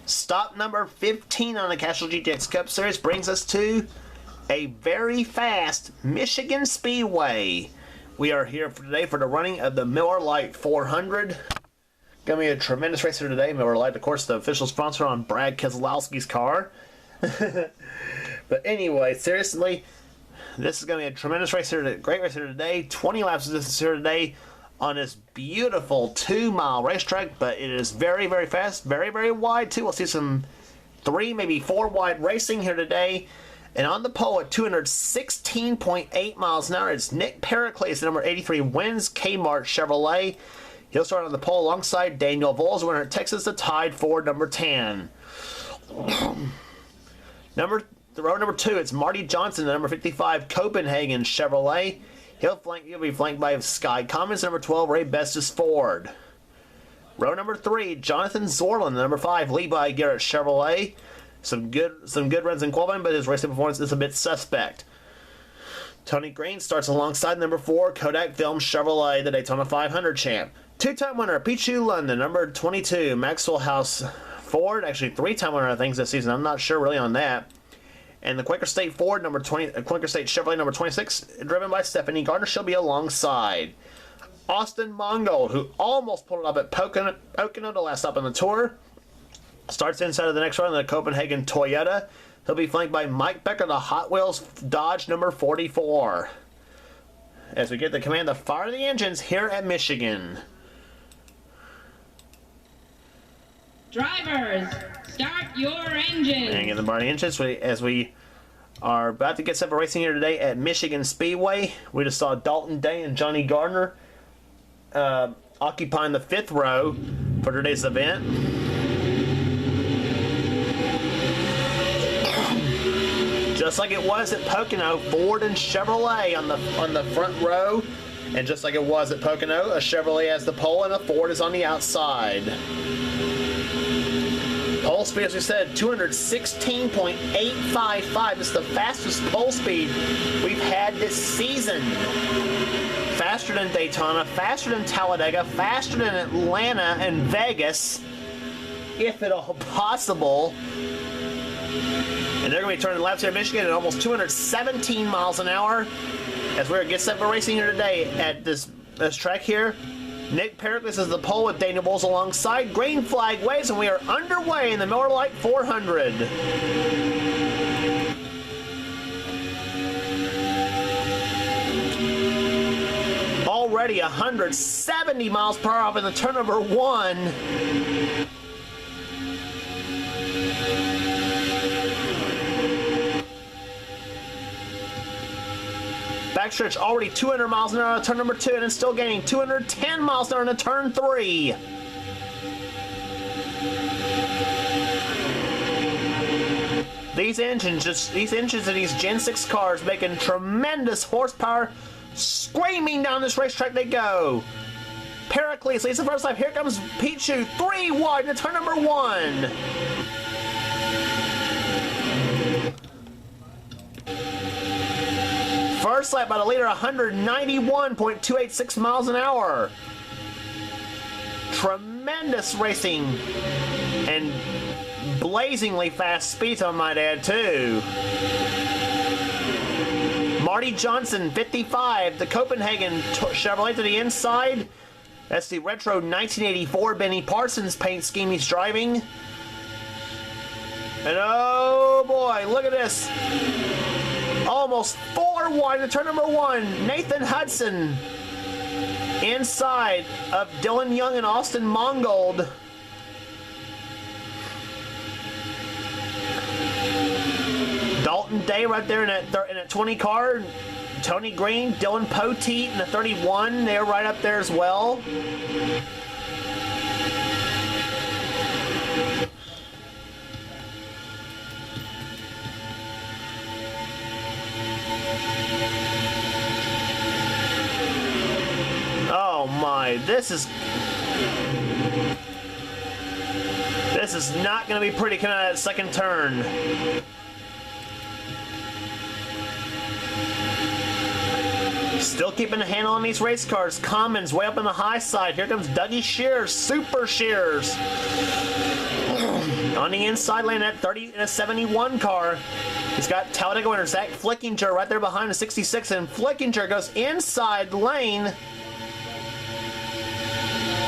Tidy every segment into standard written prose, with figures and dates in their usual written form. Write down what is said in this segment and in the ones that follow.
Stop number 15 on the Castrol GTX Cup Series brings us to a very fast Michigan Speedway. We are here for today for the running of the Miller Lite 400. Gonna be a tremendous race here today. Miller Lite, of course, the official sponsor on Brad Keselowski's car. But anyway, seriously, this is gonna be a tremendous race here today. Great race here today. 20 laps of this here today on this beautiful 2-mile racetrack, but it is very, very fast, very, very wide too. We'll see some 3, maybe 4 wide racing here today. And on the pole at 216.8 miles an hour, it's Nick Pericles, number 83, wins Kmart Chevrolet. He'll start on the pole alongside Daniel Voles, winner at Texas, the tied for number 10. Row number 2, it's Marty Johnson, number 55, Copenhagen Chevrolet. He'll be flanked by Sky Commons, number 12, Ray Bestis Ford. Row number 3, Jonathan Zorlin, number 5, Levi Garrett Chevrolet. Some good runs in qualifying, but his racing performance is a bit suspect. Tony Green starts alongside number 4, Kodak Film Chevrolet, the Daytona 500 champ. 2-time winner, Pichu London, number 22, Maxwell House Ford. Actually, 3-time winner, I think, this season. I'm not sure really on that. And the Quaker State Ford, Quaker State Chevrolet, number 26, driven by Stephanie Gardner. She'll be alongside Austin Mongold, who almost pulled it up at Pocono, the last stop on the tour. Starts inside of the next round in the Copenhagen Toyota. He'll be flanked by Mike Becker, the Hot Wheels Dodge, number 44. As we get the command to fire the engines here at Michigan. Drivers, start your engines. And get the bar engines as we are about to get set for racing here today at Michigan Speedway. We just saw Dalton Day and Johnny Gardner occupying the 5th row for today's event. Just like it was at Pocono, Ford and Chevrolet on the front row. And just like it was at Pocono, a Chevrolet has the pole and a Ford is on the outside. Pole speed, as we said, 216.855. This is the fastest pole speed we've had this season. Faster than Daytona, faster than Talladega, faster than Atlanta and Vegas, if at all possible. And they're going to be turning laps here in Michigan at almost 217 miles an hour. As we're get set for racing here today at this track here. Nick Pericles is the pole with Daniel Bowles alongside. Green flag waves, and we are underway in the Miller Lite 400. Already 170 miles per hour off in the turn number 1. Backstretch already 200 miles an hour on turn number 2, and it's still gaining 210 miles an hour in turn 3. These engines of these Gen 6 cars making tremendous horsepower, screaming down this racetrack they go. Pericles leads the first lap. Here comes Pichu, 3 wide in turn number 1. First lap by the leader, 191.286 miles an hour. Tremendous racing and blazingly fast speeds, I might add, too. Marty Johnson, 55, the Copenhagen Chevrolet to the inside. That's the retro 1984 Benny Parsons paint scheme he's driving. And oh boy, look at this. Almost 4 wide to turn number 1. Nathan Hudson inside of Dylan Young and Austin Mongold. Dalton Day right there in that 20 car. Tony Green, Dylan Poteet in the 31. They're right up there as well. Oh my, this is not going to be pretty coming out of that second turn. Still keeping a handle on these race cars. Commons way up on the high side. Here comes Dougie Shears, Super Shears. On the inside lane at 30 in a 71 car. He's got Talladega winner Zach Flickinger right there behind the 66, and Flickinger goes inside lane.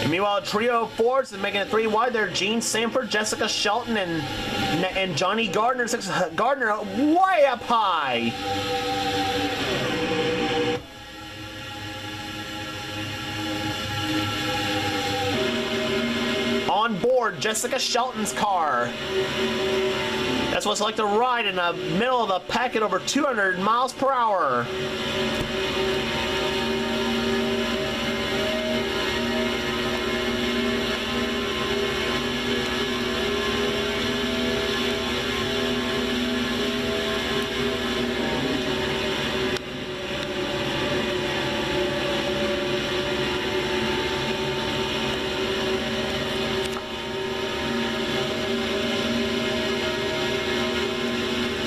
And meanwhile, a trio of Fords is making it 3 wide there. Gene Sanford, Jessica Shelton, and Johnny Gardner. Gardner way up high. On board, Jessica Shelton's car. That's what it's like to ride in the middle of the pack at over 200 miles per hour.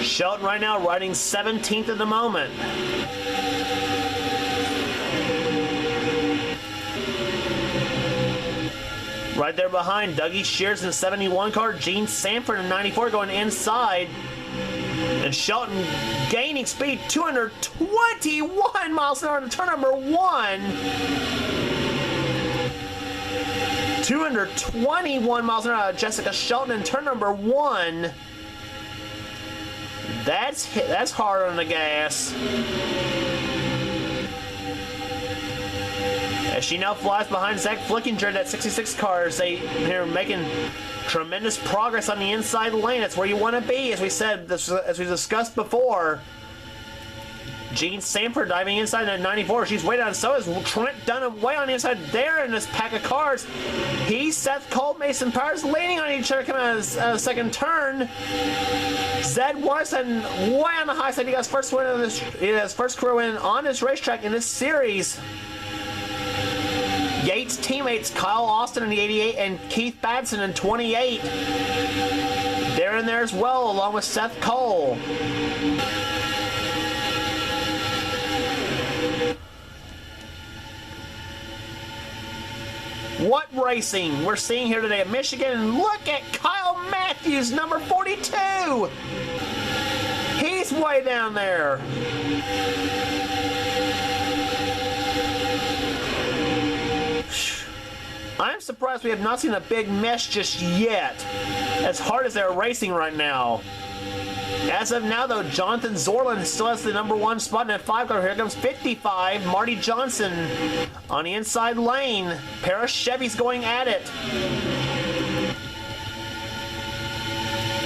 Shelton right now riding 17th at the moment. Right there behind, Dougie Shears in the 71 car, Gene Sanford in 94 going inside. And Shelton gaining speed, 221 miles an hour to turn number 1. 221 miles an hour, Jessica Shelton in turn number 1. That's hard on the gas. As she now flies behind Zach Flickinger in that 66 car, as they're making tremendous progress on the inside lane. That's where you want to be, as we said, as we discussed before. Gene Sanford diving inside that 94. She's way down. So is Trent Dunham way on the inside there in this pack of cars. He's Seth Cole, Mason Powers leaning on each other coming out of the second turn. Zed Watson way on the high side. He got his first win of this. He has first career win on this racetrack in this series. Yates teammates Kyle Austin in the 88 and Keith Badson in 28. They're in there as well, along with Seth Cole. What racing we're seeing here today at Michigan. Look at Kyle Matthews, number 42. He's way down there. I'm surprised we have not seen a big mess just yet, as hard as they're racing right now. As of now, though, Jonathan Zorlin still has the number 1 spot in that 5 car. Here comes 55, Marty Johnson on the inside lane. Pair of Chevys going at it.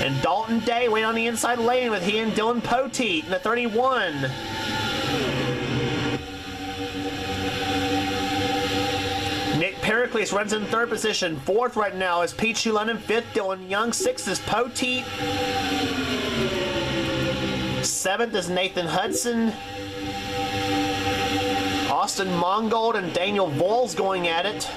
And Dalton Day waiting on the inside lane with he and Dylan Poteet in the 31. Nick Pericles runs in 3rd position. 4th right now is Pete London. 5th, Dylan Young. 6th is Poteet. 7th is Nathan Hudson. Austin Mongold and Daniel Vols going at it.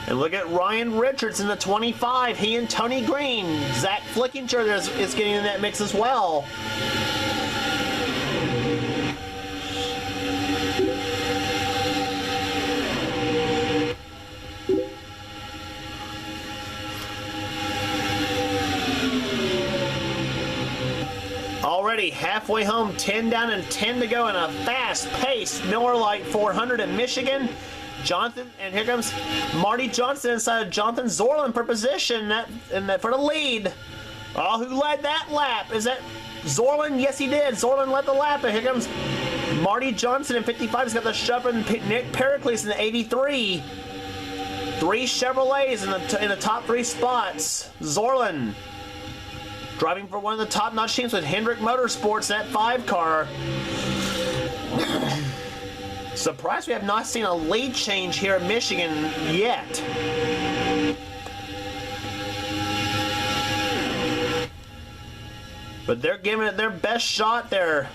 And look at Ryan Richards in the 25. He and Tony Green. Zach Flickinger is getting in that mix as well. Already halfway home, 10 down and 10 to go in a fast-paced Miller Lite 400 in Michigan. Jonathan, and here comes Marty Johnson inside of Jonathan Zorlin for position for the lead. Oh, who led that lap? Is that Zorlin? Yes, he did. Zorlin led the lap, and here comes Marty Johnson in 55. He's got the shove and Nick Pericles in the 83. 3 Chevrolets in the top 3 spots. Zorlin driving for one of the top-notch teams with Hendrick Motorsports, that 5 car. Surprised we have not seen a lead change here in Michigan yet. But they're giving it their best shot there.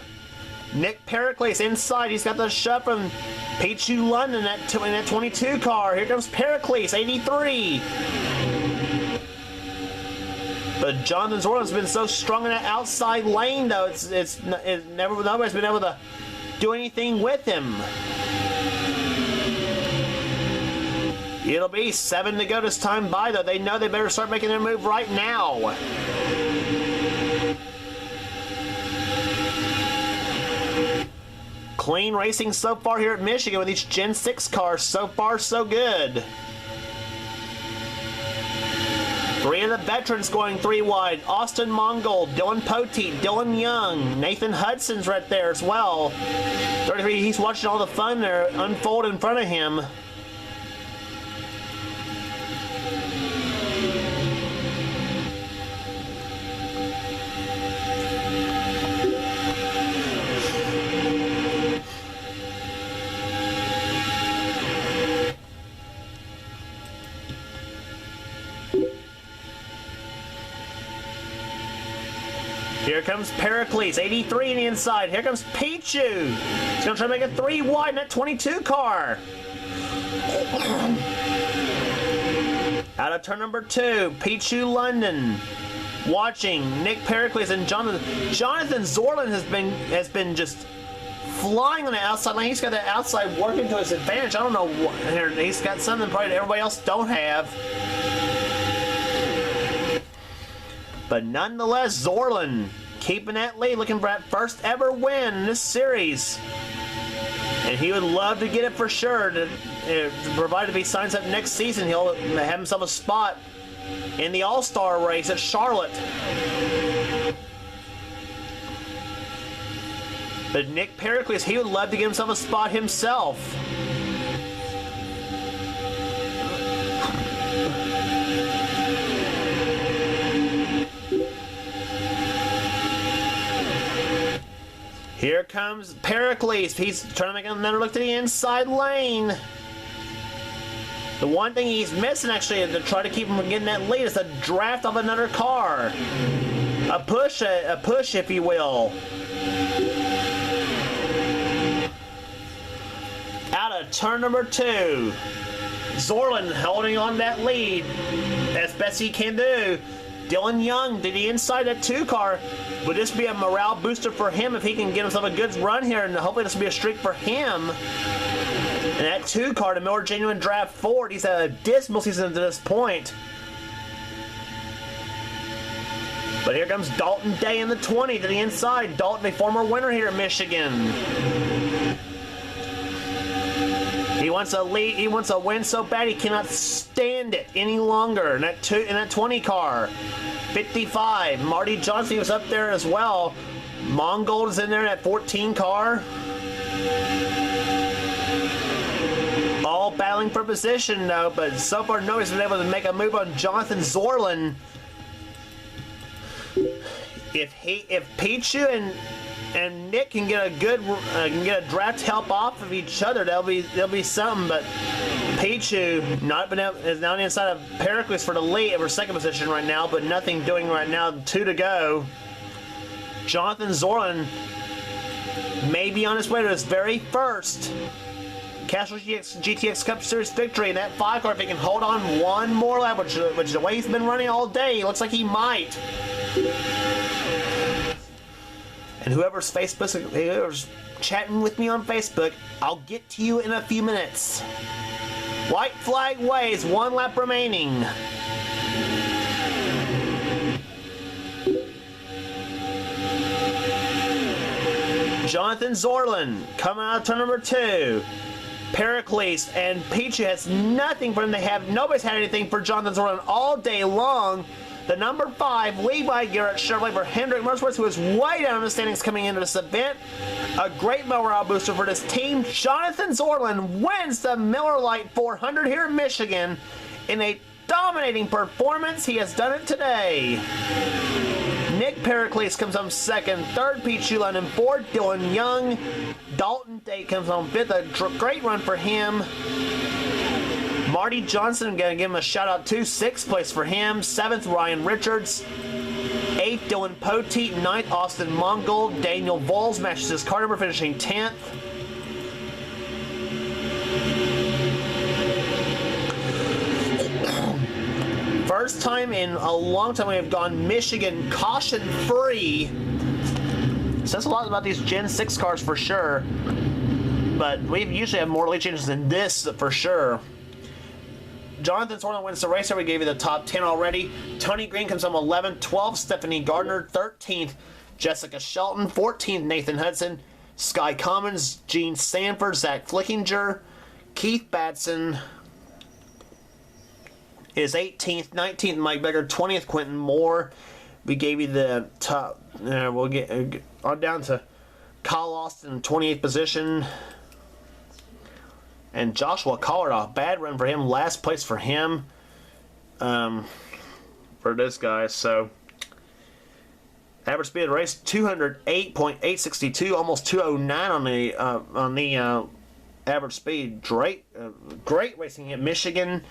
Nick Pericles inside. He's got the shove from Pichu London in that 22 car. Here comes Pericles, 83. But Jonathan Zorlin's been so strong in that outside lane, though. Nobody's been able to do anything with him. It'll be 7 to go this time by, though. They know they better start making their move right now. Clean racing so far here at Michigan with these Gen 6 cars. So far, so good. 3 of the veterans going 3 wide. Austin Mongold, Dylan Poteet, Dylan Young, Nathan Hudson's right there as well. 33, he's watching all the fun there unfold in front of him. Here comes Pericles, 83 in the inside. Here comes Pichu. He's going to try to make a 3 wide in that 22 car. Out of turn number 2, Pichu London. Watching Nick Pericles and Jonathan. Jonathan Zorlin has been just flying on the outside lane. He's got the outside working to his advantage. I don't know what. He's got something probably that everybody else don't have. But nonetheless, Zorlin keeping that lead, looking for that first ever win in this series. And he would love to get it for sure, provided if he signs up next season, he'll have himself a spot in the All-Star race at Charlotte. But Nick Pericles, he would love to get himself a spot himself. Here comes Pericles. He's trying to make another look to the inside lane. The one thing he's missing, actually, to try to keep him from getting that lead is a draft of another car. A push, if you will. Out of turn number 2. Zorlin holding on that lead as best he can do. Dylan Young to the inside that 2 car. Would this be a morale booster for him if he can get himself a good run here, and hopefully this will be a streak for him. And that 2 car, the Miller Genuine Draft Ford, he's had a dismal season to this point. But here comes Dalton Day in the 20 to the inside. Dalton, a former winner here at Michigan. He wants a lead. He wants a win so bad he cannot stand it any longer. In that 20 car, 55. Marty Johnson was up there as well. Mongold is in there in that 14 car. All battling for position though, but so far nobody's been able to make a move on Jonathan Zorlin. If Pichu and Nick can get a draft help off of each other, there'll be something. But Pichu is now inside of Pericles for the lead for second position right now, but nothing doing right now. 2 to go. Jonathan Zorlin may be on his way to his very first Castrol GTX Cup Series victory in that 5 car. If he can hold on one more lap, which is the way he's been running all day, looks like he might. And whoever's chatting with me on Facebook, I'll get to you in a few minutes. White flag waves, 1 lap remaining. Jonathan Zorlin coming out of turn number 2. Pericles and Pichu has nothing for him to have. Nobody's had anything for Jonathan Zorlin all day long. The number 5, Levi Garrett Chevrolet for Hendrick Motorsports, who is way down in the standings coming into this event. A great morale booster for this team. Jonathan Zorlin wins the Miller Lite 400 here in Michigan in a dominating performance. He has done it today. Nick Pericles comes home 2nd, 3rd Pichu London, 4th Dylan Young. Dalton Day comes home 5th. A great run for him. Marty Johnson, I'm going to give him a shout out too. 6th place for him. 7th, Ryan Richards. 8th, Dylan Poteet. 9th, Austin Mongold. Daniel Vols matches his car number, finishing 10th. First time in a long time we have gone Michigan caution-free. Says a lot about these Gen 6 cars for sure. But we usually have more lead changes than this for sure. Jonathan Sorlin wins the race here. We gave you the top 10 already. Tony Green comes home 11th. 12th, Stephanie Gardner. 13th, Jessica Shelton. 14th, Nathan Hudson. Sky Commons, Gene Sanford, Zach Flickinger. Keith Batson is 18th. 19th, Mike Becker. 20th, Quentin Moore. We gave you the top. We'll get on down to Kyle Austin, 28th position. And Joshua Collard, a bad run for him. Last place for him. For this guy. So, average speed of the race, 208.862, almost 209 on the average speed. Great racing at Michigan.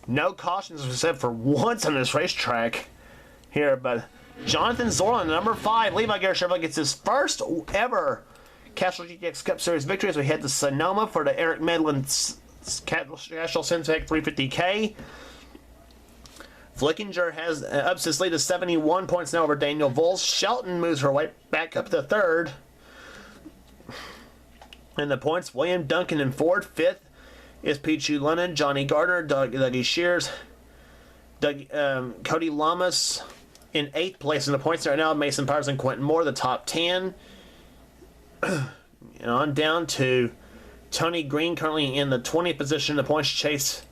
No cautions except for once on this racetrack here. But Jonathan Zorlin, number 5, Levi Garrett Chevrolet, gets his first ever Castrol GTX Cup Series victory as we head to Sonoma for the Eric Medlin Castrol Syntec 350K. Flickinger has ups his lead to 71 points now over Daniel Vols. Shelton moves her way back up to 3rd. And the points, William Duncan in 4th. 5th is Pichu Lennon, Johnny Gardner, Dougie Shears, Cody Lamas in 8th place in the points right now. Mason Powers and Quentin Moore, the top 10. And on down to Tony Green, currently in the 20th position in the points chase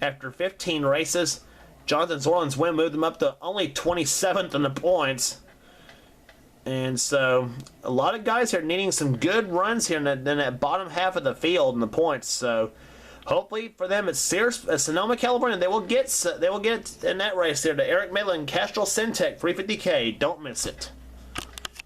after 15 races. Jonathan Zorlin's win moved him up to only 27th in the points. And so, a lot of guys here needing some good runs here in that bottom half of the field in the points. So, hopefully for them, it's Sonoma, California. They will get in that race there to Eric Medlin Castrol Syntec 350K. Don't miss it.